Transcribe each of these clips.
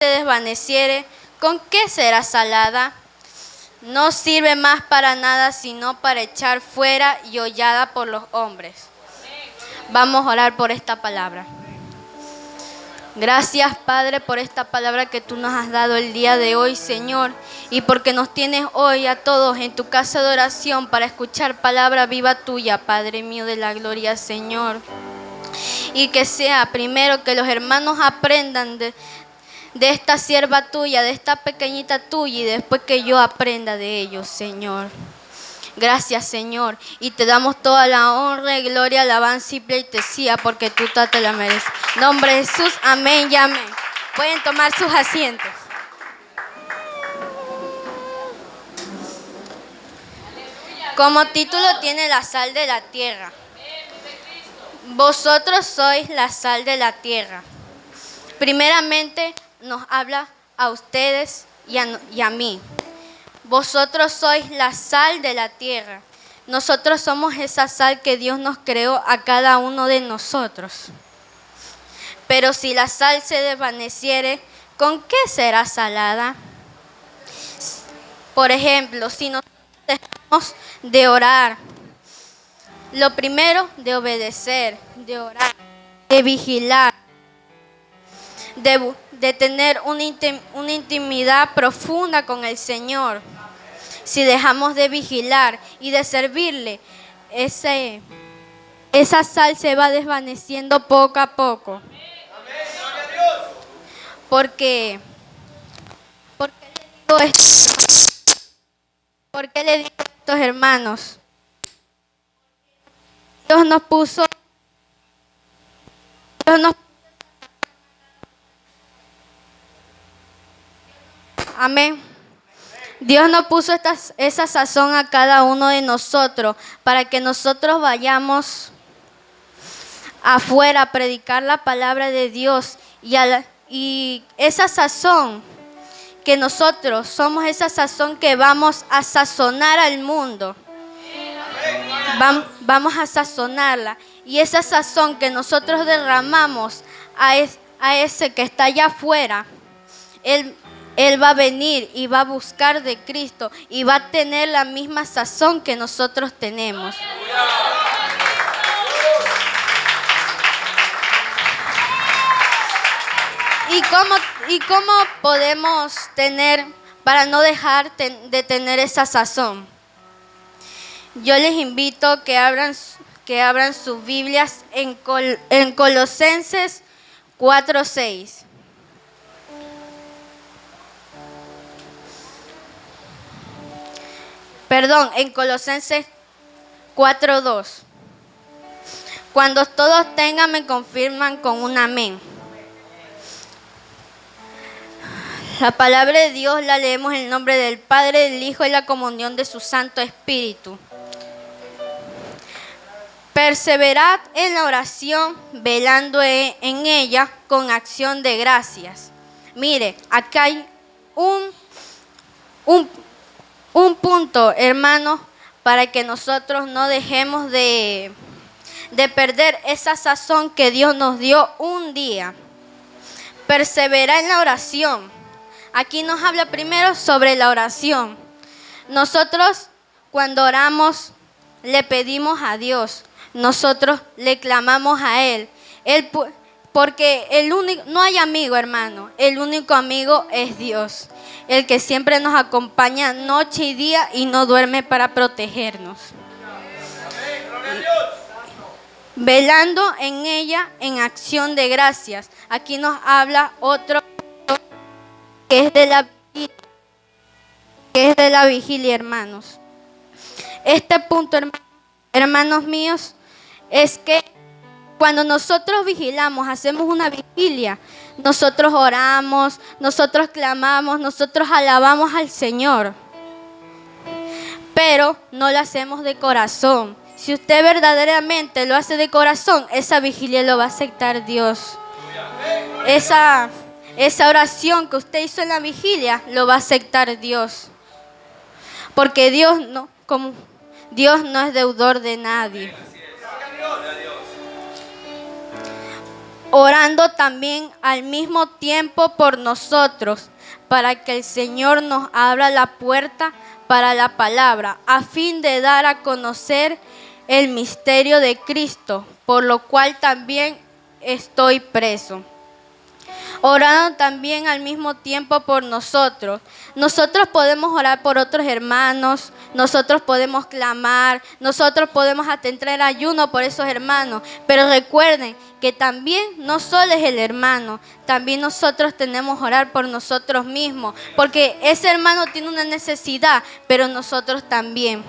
se desvaneciere, ¿con qué será salada? No sirve más para nada sino para echar fuera y hollada por los hombres. Vamos a orar por esta palabra. Gracias, Padre, por esta palabra que tú nos has dado el día de hoy, Señor, y porque nos tienes hoy a todos en tu casa de oración para escuchar palabra viva tuya, Padre mío de la gloria, Señor. Y que sea primero que los hermanos aprendan de esta sierva tuya, de esta pequeñita tuya, y después que yo aprenda de ellos, Señor. Gracias, Señor, y te damos toda la honra y gloria, alabanza y pleitesía, porque tú te la mereces. En nombre de Jesús, amén y amén. Pueden tomar sus asientos. Como título tiene la sal de la tierra. Vosotros sois la sal de la tierra. Primeramente nos habla a ustedes y a mí. Vosotros sois la sal de la tierra. Nosotros somos esa sal que Dios nos creó a cada uno de nosotros. Pero si la sal se desvaneciere, ¿con qué será salada? Por ejemplo, si nosotros dejamos de orar, lo primero de obedecer, de orar, de vigilar, de tener una intimidad profunda con el Señor. Si dejamos de vigilar y de servirle, esa sal se va desvaneciendo poco a poco. ¿Por qué le digo esto? ¿Por qué le digo esto, hermanos? Dios nos puso. Amén. Dios nos puso esa sazón a cada uno de nosotros para que nosotros vayamos afuera a predicar la palabra de Dios y esa sazón que nosotros somos, esa sazón que vamos a sazonar al mundo. Vamos a sazonarla, y esa sazón que nosotros derramamos a ese que está allá afuera, Él va a venir y va a buscar de Cristo y va a tener la misma sazón que nosotros tenemos. ¿Y cómo podemos tener, para no dejar de tener esa sazón? Yo les invito que abran sus Biblias en Colosenses 4:6. Perdón, en Colosenses 4:2. Cuando todos tengan, me confirman con un amén. La palabra de Dios la leemos en el nombre del Padre, del Hijo y la comunión de su Santo Espíritu. Perseverad en la oración, velando en ella con acción de gracias. Mire, acá hay un punto, hermanos, para que nosotros no dejemos de perder esa sazón que Dios nos dio un día. Persevera en la oración. Aquí nos habla primero sobre la oración. Nosotros, cuando oramos, le pedimos a Dios. Nosotros le clamamos a Él. Porque no hay amigo, hermano. El único amigo es Dios. El que siempre nos acompaña noche y día y no duerme para protegernos. Velando en ella en acción de gracias. Aquí nos habla otro que es de la vigilia, hermanos. Este punto, hermanos míos, es que cuando nosotros vigilamos, hacemos una vigilia, nosotros oramos, nosotros clamamos, nosotros alabamos al Señor, pero no lo hacemos de corazón. Si usted verdaderamente lo hace de corazón, esa vigilia lo va a aceptar Dios. Esa oración que usted hizo en la vigilia lo va a aceptar Dios. Porque Dios no es deudor de nadie. orando también al mismo tiempo por nosotros, para que el Señor nos abra la puerta para la palabra, a fin de dar a conocer el misterio de Cristo, por lo cual también estoy preso. Orando también al mismo tiempo por nosotros. Nosotros podemos orar por otros hermanos, nosotros podemos clamar, nosotros podemos atender ayuno por esos hermanos, pero recuerden que también no solo es el hermano, también nosotros tenemos que orar por nosotros mismos, porque ese hermano tiene una necesidad, pero nosotros también.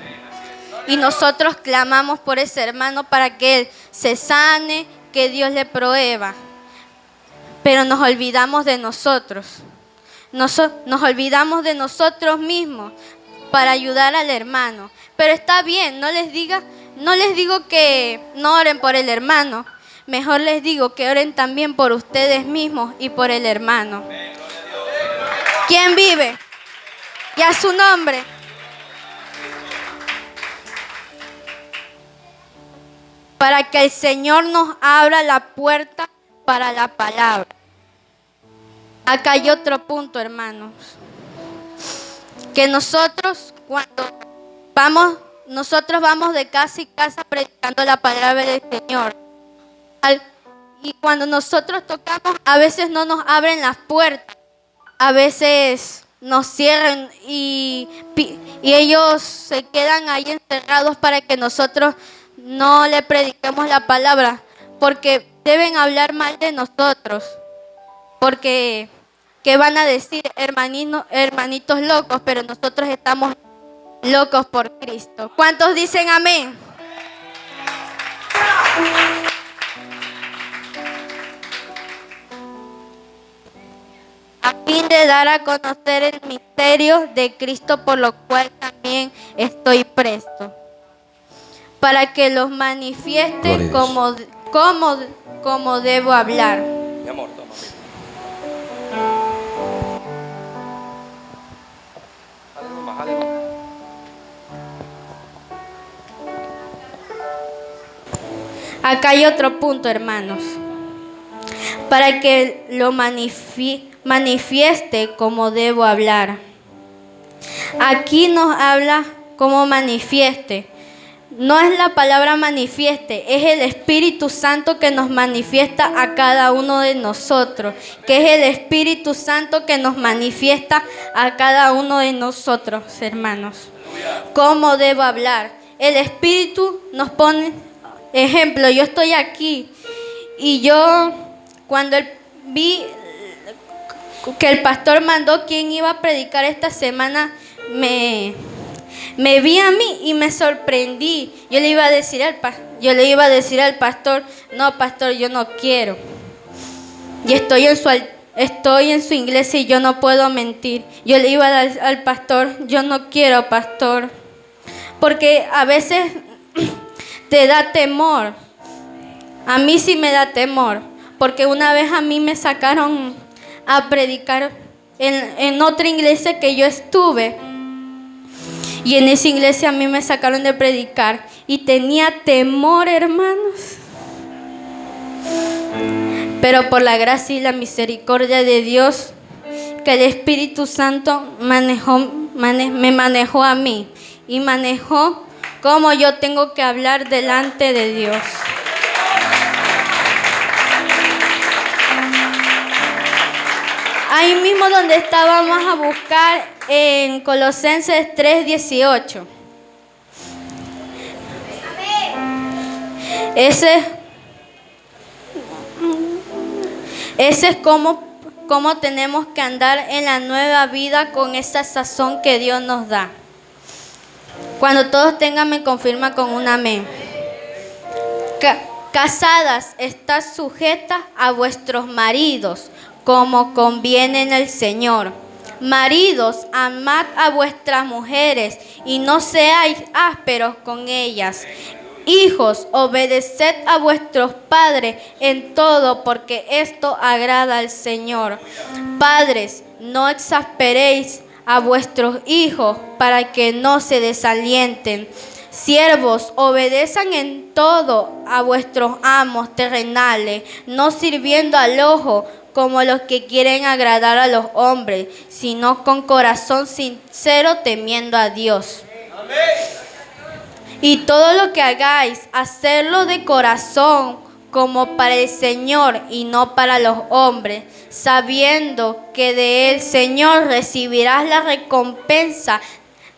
Y nosotros clamamos por ese hermano para que él se sane, que Dios le provea. Pero nos olvidamos de nosotros. Nos olvidamos de nosotros mismos para ayudar al hermano. Pero está bien, no les digo que no oren por el hermano. Mejor les digo que oren también por ustedes mismos y por el hermano. ¿Quién vive? Y a su nombre. Para que el Señor nos abra la puerta para la palabra. Acá hay otro punto, hermanos. Que nosotros vamos de casa en casa predicando la palabra del Señor. Y cuando nosotros tocamos, a veces no nos abren las puertas. A veces nos cierran y ellos se quedan ahí encerrados para que nosotros no le prediquemos la palabra. Porque deben hablar mal de nosotros, porque ¿qué van a decir? Hermanitos locos, pero nosotros estamos locos por Cristo. ¿Cuántos dicen amén? A fin de dar a conocer el misterio de Cristo, por lo cual también estoy presto, para que los manifieste como debo hablar. Mi amor, toma. Acá hay otro punto, hermanos. Para que lo manifieste como debo hablar. Aquí nos habla como manifieste. No es la palabra manifieste, es el Espíritu Santo que nos manifiesta a cada uno de nosotros. Que es el Espíritu Santo que nos manifiesta a cada uno de nosotros, hermanos. ¿Cómo debo hablar? El Espíritu nos pone ejemplo. Yo estoy aquí y yo cuando vi que el pastor mandó quién iba a predicar esta semana, me vi a mí y me sorprendí. Yo le iba a decir al pastor, no, pastor, yo no quiero. Y estoy en su iglesia y yo no puedo mentir. Yo le iba a dar al pastor, yo no quiero, pastor. Porque a veces te da temor. A mí sí me da temor. Porque una vez a mí me sacaron a predicar en otra iglesia que yo estuve. Y en esa iglesia a mí me sacaron de predicar y tenía temor, hermanos. Pero por la gracia y la misericordia de Dios, que el Espíritu Santo me manejó a mí y manejó cómo yo tengo que hablar delante de Dios. Ahí mismo donde estábamos a buscar en Colosenses 3:18. Ese es cómo tenemos que andar en la nueva vida con esa sazón que Dios nos da. Cuando todos tengan, me confirma con un amén. Casadas, estad sujetas a vuestros maridos, como conviene en el Señor. Maridos, amad a vuestras mujeres y no seáis ásperos con ellas. Hijos, obedeced a vuestros padres en todo, porque esto agrada al Señor. Padres, no exasperéis a vuestros hijos para que no se desalienten. Siervos, obedezcan en todo a vuestros amos terrenales, no sirviendo al ojo como los que quieren agradar a los hombres, sino con corazón sincero temiendo a Dios. Y todo lo que hagáis, hacerlo de corazón como para el Señor y no para los hombres, sabiendo que de el Señor recibirás la recompensa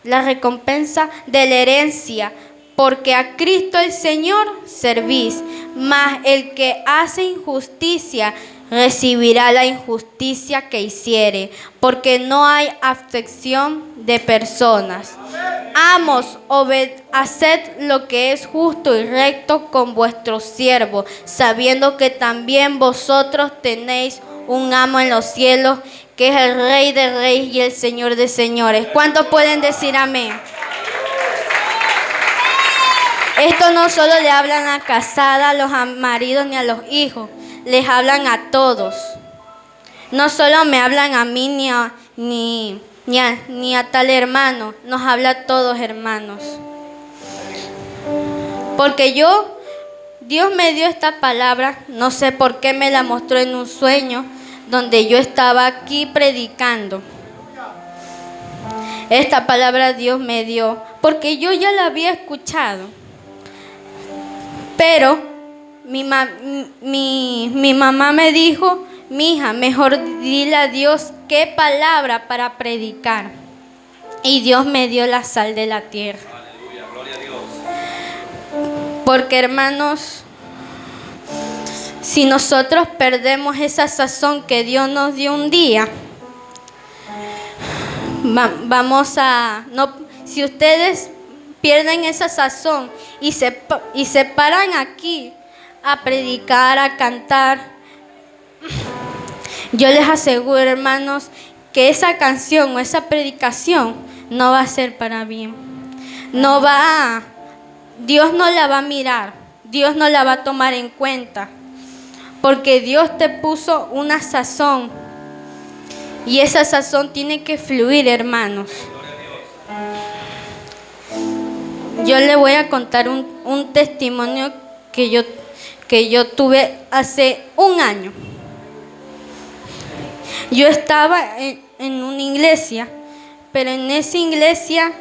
de la herencia, porque a Cristo el Señor servís, mas el que hace injusticia recibirá la injusticia que hiciere, porque no hay acepción de personas. Amos, haced lo que es justo y recto con vuestros siervos, sabiendo que también vosotros tenéis un amo en los cielos, que es el Rey de Reyes y el Señor de Señores. ¿Cuántos pueden decir amén? Esto no solo le hablan a casadas, a los maridos ni a los hijos, les hablan a todos. No solo me hablan a mí ni a tal hermano, nos habla a todos, hermanos. Porque Dios me dio esta palabra, no sé por qué me la mostró en un sueño, donde yo estaba aquí predicando. Esta palabra Dios me dio, porque yo ya la había escuchado. Pero mi mamá me dijo, mija, mejor dile a Dios qué palabra para predicar. Y Dios me dio la sal de la tierra. Aleluya, gloria a Dios. Porque, hermanos, si nosotros perdemos esa sazón que Dios nos dio un día, si ustedes pierden esa sazón y se paran aquí a predicar, a cantar, yo les aseguro, hermanos, que esa canción o esa predicación no va a ser para bien. Dios no la va a mirar, Dios no la va a tomar en cuenta, porque Dios te puso una sazón y esa sazón tiene que fluir, hermanos. Yo le voy a contar un testimonio que yo tuve hace un año. Yo estaba en una iglesia, pero en esa iglesia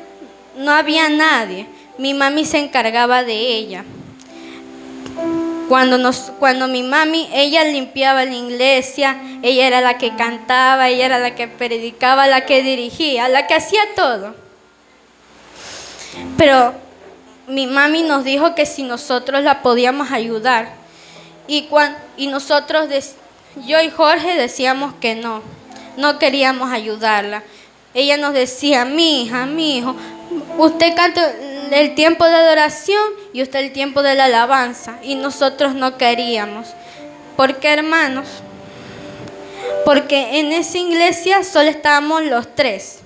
no había nadie. Mi mami se encargaba de ella. Cuando mi mami, ella limpiaba la iglesia, ella era la que cantaba, ella era la que predicaba, la que dirigía, la que hacía todo. Pero mi mami nos dijo que si nosotros la podíamos ayudar. Y nosotros, yo y Jorge decíamos que no queríamos ayudarla. Ella nos decía, mi hija, mi hijo, usted canta el tiempo de adoración y usted el tiempo de la alabanza. Y nosotros no queríamos. ¿Por qué, hermanos? Porque en esa iglesia solo estábamos los tres.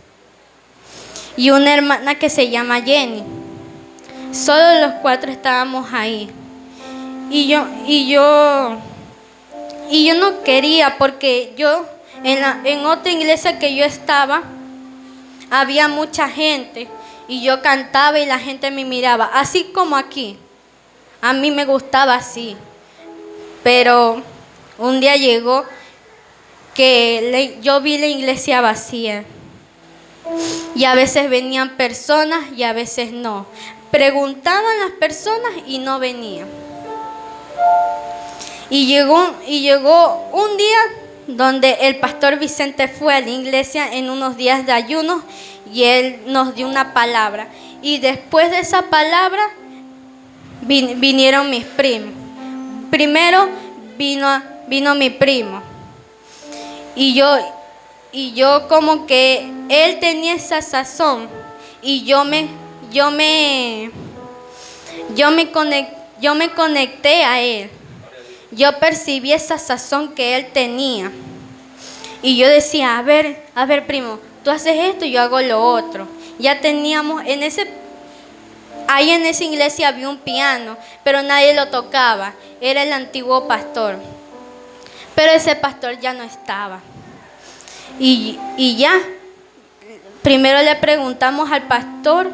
Y una hermana que se llama Jenny. Solo los cuatro estábamos ahí. Y yo no quería, porque yo en otra iglesia que yo estaba había mucha gente y yo cantaba y la gente me miraba, así como aquí. A mí me gustaba así. Pero un día llegó que yo vi la iglesia vacía. Y a veces venían personas y a veces no. Preguntaban las personas y no venían. Y llegó un día donde el pastor Vicente fue a la iglesia en unos días de ayuno y él nos dio una palabra. Y después de esa palabra vinieron mis primos. Primero vino mi primo. Y yo como que él tenía esa sazón y yo me conecté a él. Yo percibí esa sazón que él tenía. Y yo decía, a ver primo, tú haces esto y yo hago lo otro. Ya teníamos, ahí en esa iglesia había un piano, pero nadie lo tocaba. Era el antiguo pastor. Pero ese pastor ya no estaba. Y ya, primero le preguntamos al pastor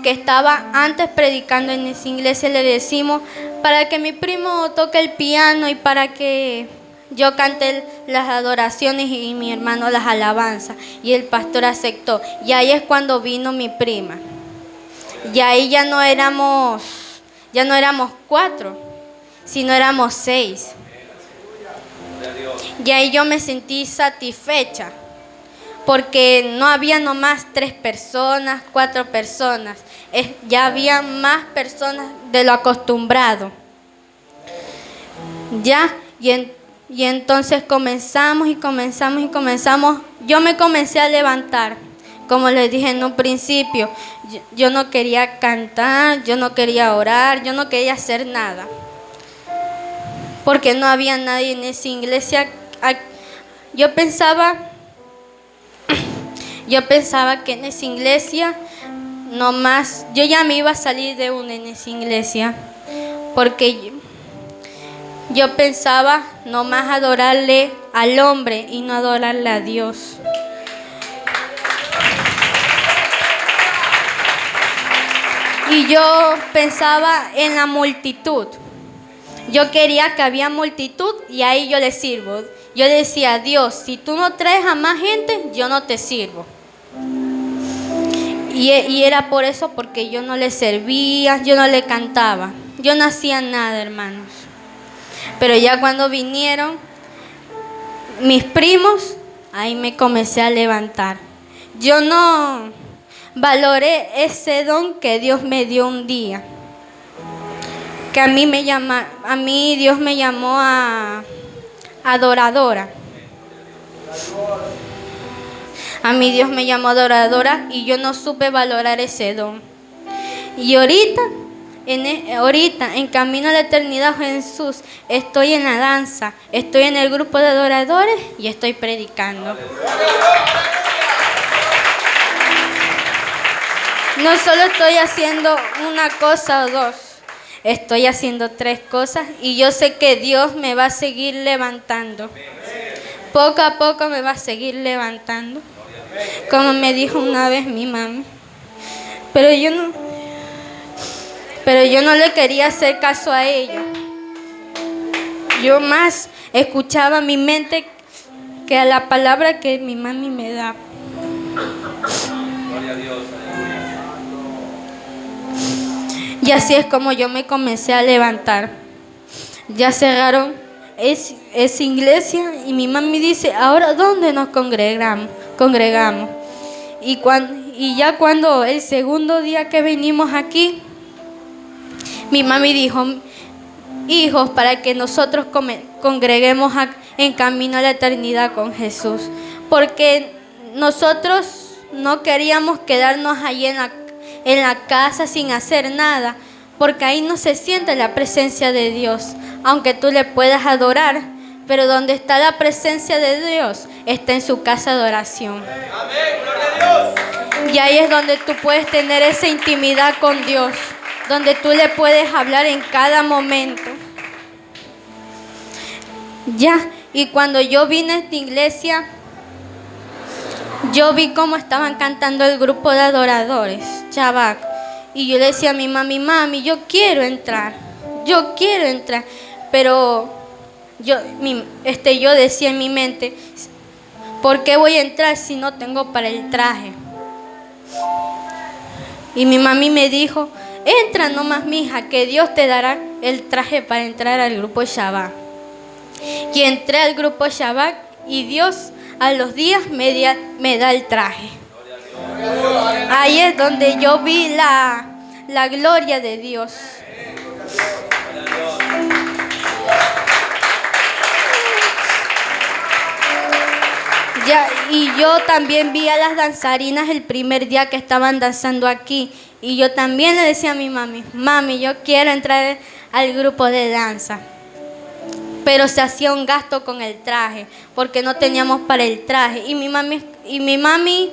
que estaba antes predicando en esa iglesia, le decimos para que mi primo toque el piano y para que yo cante las adoraciones y mi hermano las alabanzas. Y el pastor aceptó. Y ahí es cuando vino mi prima. Y ahí ya no éramos 4, sino éramos 6. Y ahí yo me sentí satisfecha, porque no había nomás 3 personas, 4 personas, ya había más personas de lo acostumbrado. Ya, y entonces comenzamos. Yo me comencé a levantar, como les dije en un principio, yo no quería cantar, yo no quería orar, yo no quería hacer nada, porque no había nadie en esa iglesia. Yo pensaba que en esa iglesia nomás, yo ya me iba a salir de una en esa iglesia, porque yo pensaba nomás adorarle al hombre y no adorarle a Dios. Y yo pensaba en la multitud. Yo quería que había multitud y ahí yo le sirvo. Yo decía, Dios, si tú no traes a más gente, yo no te sirvo. Y era por eso, porque yo no le servía, yo no le cantaba. Yo no hacía nada, hermanos. Pero ya cuando vinieron mis primos, ahí me comencé a levantar. Yo no valoré ese don que Dios me dio un día. Que a mí Dios me llamó a adoradora. A mí Dios me llamó adoradora y yo no supe valorar ese don. Y ahorita en Camino a la Eternidad, Jesús, estoy en la danza, estoy en el grupo de adoradores y estoy predicando. No solo estoy haciendo una cosa o 2, estoy haciendo 3 cosas y yo sé que Dios me va a seguir levantando. Poco a poco me va a seguir levantando, como me dijo una vez mi mami. Pero yo no le quería hacer caso a ella. Yo más escuchaba mi mente que a la palabra que mi mami me da. Gloria a Dios. Y así es como yo me comencé a levantar. Ya cerraron esa iglesia y mi mami dice, ¿ahora dónde nos congregamos? Y ya cuando el segundo día que venimos aquí, mi mami dijo, hijos, para que nosotros congreguemos en Camino a la Eternidad con Jesús. Porque nosotros no queríamos quedarnos allí en la casa sin hacer nada, porque ahí no se siente la presencia de Dios. Aunque tú le puedas adorar, pero donde está la presencia de Dios, está en su casa de oración. Amén, gloria a Dios. Y ahí es donde tú puedes tener esa intimidad con Dios, donde tú le puedes hablar en cada momento. Ya, y cuando yo vine a esta iglesia, yo vi cómo estaban cantando el grupo de adoradores, Shabbat. Y yo le decía a mi mami, yo quiero entrar. Pero yo decía en mi mente, ¿por qué voy a entrar si no tengo para el traje? Y mi mami me dijo, entra nomás, mija, que Dios te dará el traje para entrar al grupo Shabbat. Y entré al grupo Shabbat y Dios a los días me da el traje. Ahí es donde yo vi la gloria de Dios. Ya, y yo también vi a las danzarinas el primer día que estaban danzando aquí. Y yo también le decía a mi mami, yo quiero entrar al grupo de danza. Pero se hacía un gasto con el traje, porque no teníamos para el traje. Y mi mami,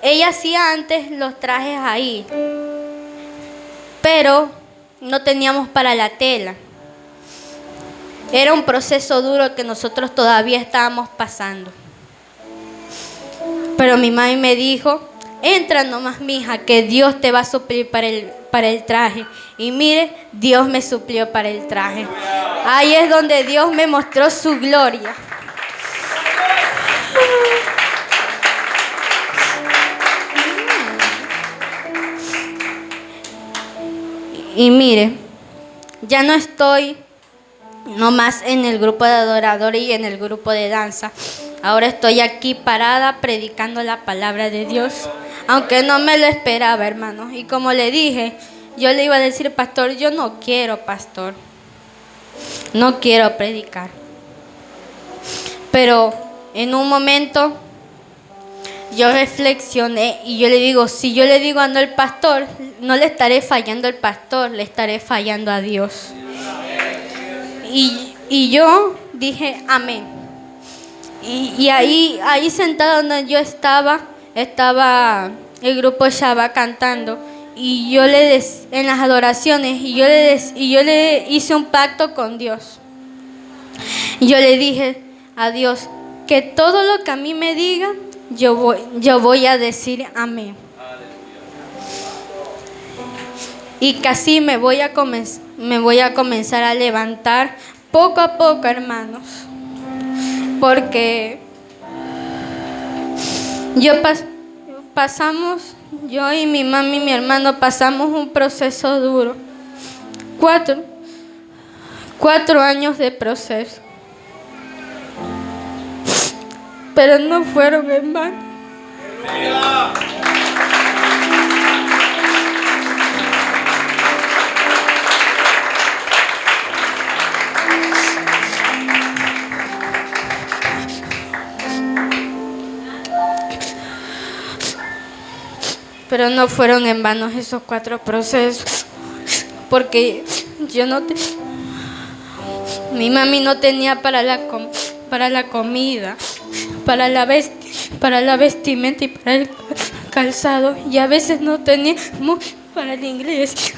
ella hacía antes los trajes ahí, pero no teníamos para la tela. Era un proceso duro que nosotros todavía estábamos pasando. Pero mi mami me dijo, entra nomás, mija, que Dios te va a suplir para el traje. Y mire, Dios me suplió para el traje. Ahí es donde Dios me mostró su gloria. Y mire, ya no estoy nomás en el grupo de adoradores y en el grupo de danza. Ahora estoy aquí parada predicando la palabra de Dios, aunque no me lo esperaba, hermanos. Y como le dije, yo le iba a decir, pastor, yo no quiero, pastor, no quiero predicar. Pero en un momento yo reflexioné y yo le digo, si yo le digo ando al pastor, no le estaré fallando al pastor, le estaré fallando a Dios. Y yo dije, amén. Y ahí sentada donde yo estaba el grupo Shabbat cantando. Y yo en las adoraciones, y yo le hice un pacto con Dios. Y yo le dije a Dios, que todo lo que a mí me diga, yo voy a decir amén. Y casi me voy a comenzar a levantar poco a poco, hermanos. Porque yo y mi mami y mi hermano pasamos un proceso duro. 4 años de proceso. Pero no fueron en vano. Pero no fueron en vano esos 4 procesos, porque mi mami no tenía para la comida, para la vestimenta y para el calzado, y a veces no teníamos para el inglés.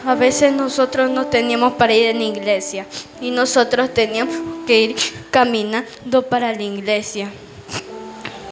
A veces nosotros no teníamos para ir en la iglesia y nosotros teníamos que ir caminando para la iglesia.